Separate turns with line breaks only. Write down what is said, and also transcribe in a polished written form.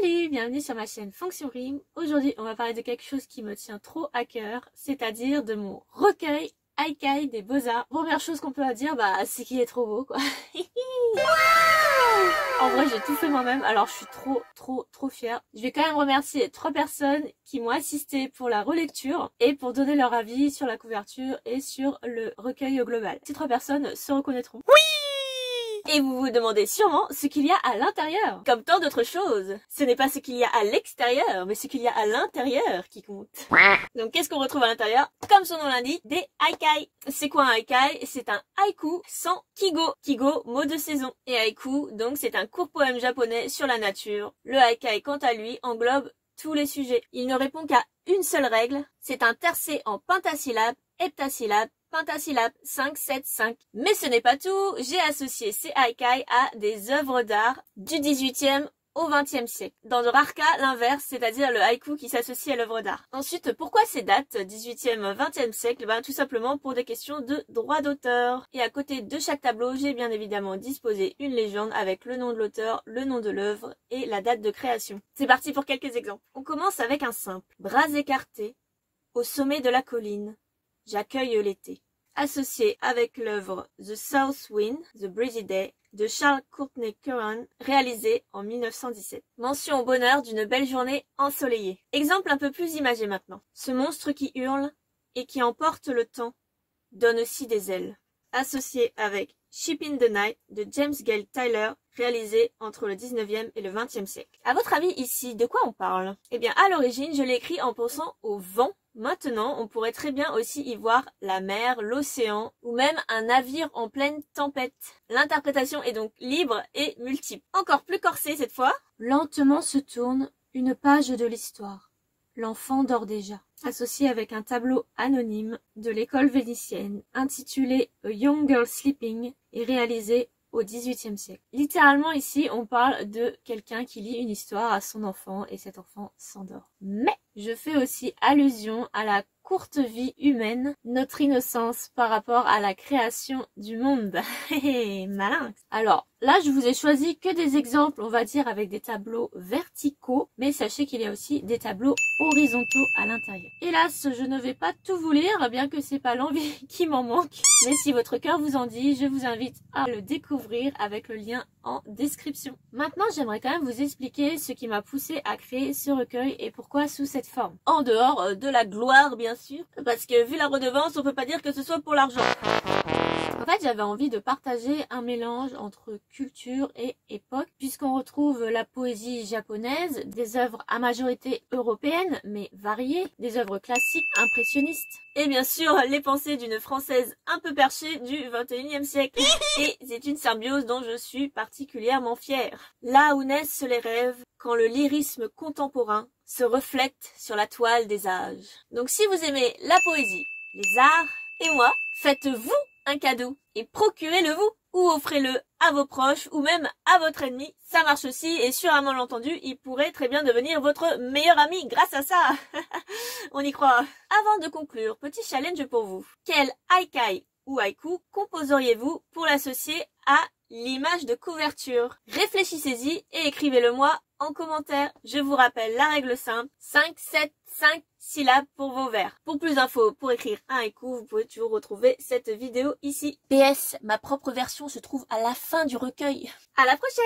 Salut, bienvenue sur ma chaîne Fonction Rime. Aujourd'hui, on va parler de quelque chose qui me tient trop à cœur, c'est-à-dire de mon recueil Haikai des Beaux-Arts. Première chose qu'on peut dire, c'est qu'il est trop beau, quoi. En vrai, j'ai tout fait moi-même, alors je suis trop fière. Je vais quand même remercier les 3 personnes qui m'ont assisté pour la relecture et pour donner leur avis sur la couverture et sur le recueil au global. Ces 3 personnes se reconnaîtront. Oui! Et vous vous demandez sûrement ce qu'il y a à l'intérieur. Comme tant d'autres choses, ce n'est pas ce qu'il y a à l'extérieur, mais ce qu'il y a à l'intérieur qui compte. Donc qu'est-ce qu'on retrouve à l'intérieur? Comme son nom l'indique, des haikai. C'est quoi un haikai? C'est un haïku sans kigo. Kigo, mot de saison. Et haïku, donc c'est un court poème japonais sur la nature. Le haikai, quant à lui, englobe tous les sujets. Il ne répond qu'à une seule règle, c'est un tercé en pentasyllabes, heptasyllabes, pentasyllabes 5, 7, 5. Mais ce n'est pas tout, j'ai associé ces haikai à des œuvres d'art du 18e au 20e siècle. Dans de rares cas, l'inverse, c'est-à-dire le haïku qui s'associe à l'œuvre d'art. Ensuite, pourquoi ces dates, 18e, 20e siècle? Tout simplement pour des questions de droit d'auteur. Et à côté de chaque tableau, j'ai bien évidemment disposé une légende avec le nom de l'auteur, le nom de l'œuvre et la date de création. C'est parti pour quelques exemples. On commence avec un simple. Bras écartés, au sommet de la colline, j'accueille l'été. Associé avec l'œuvre The South Wind, The Breezy Day de Charles Courtney Curran, réalisé en 1917. Mention au bonheur d'une belle journée ensoleillée. Exemple un peu plus imagé maintenant. Ce monstre qui hurle et qui emporte le temps donne aussi des ailes. Associé avec Ship in the Night de James Gale Tyler, réalisé entre le 19e et le 20e siècle. À votre avis ici, de quoi on parle? Eh bien, à l'origine, je l'ai écrit en pensant au vent. Maintenant, on pourrait très bien aussi y voir la mer, l'océan ou même un navire en pleine tempête. L'interprétation est donc libre et multiple. Encore plus corsée cette fois. Lentement se tourne une page de l'histoire. L'enfant dort déjà. Associé avec un tableau anonyme de l'école vénitienne intitulé A Young Girl Sleeping et réalisé au XVIIIe siècle. Littéralement ici, on parle de quelqu'un qui lit une histoire à son enfant et cet enfant s'endort. Mais je fais aussi allusion à la courte vie humaine, notre innocence par rapport à la création du monde. Malin. Alors là, je vous ai choisi que des exemples, on va dire, avec des tableaux verticaux, mais sachez qu'il y a aussi des tableaux horizontaux à l'intérieur. Hélas, je ne vais pas tout vous lire, bien que c'est pas l'envie qui m'en manque. Mais si votre cœur vous en dit, je vous invite à le découvrir avec le lien en description. Maintenant, j'aimerais quand même vous expliquer ce qui m'a poussé à créer ce recueil et pourquoi sous cette forme. En dehors de la gloire, bien sûr, parce que vu la redevance, on peut pas dire que ce soit pour l'argent. En fait, j'avais envie de partager un mélange entre culture et époque, puisqu'on retrouve la poésie japonaise, des œuvres à majorité européenne, mais variées, des œuvres classiques, impressionnistes, et bien sûr, les pensées d'une Française un peu perchée du 21e siècle. Et c'est une symbiose dont je suis particulièrement fière. Là où naissent les rêves, quand le lyrisme contemporain se reflète sur la toile des âges. Donc si vous aimez la poésie, les arts et moi, faites-vous un cadeau et procurez-le vous ou offrez-le à vos proches ou même à votre ennemi. Ça marche aussi et sur un malentendu, il pourrait très bien devenir votre meilleur ami grâce à ça. On y croit. Avant de conclure, petit challenge pour vous. Quel haikai ou haïku composeriez-vous pour l'associer à l'image de couverture? Réfléchissez-y et écrivez-le moi en commentaire. Je vous rappelle la règle simple, 5, 7, 5 syllabes pour vos vers. Pour plus d'infos, pour écrire un haïku, vous pouvez toujours retrouver cette vidéo ici. PS, ma propre version se trouve à la fin du recueil. À la prochaine!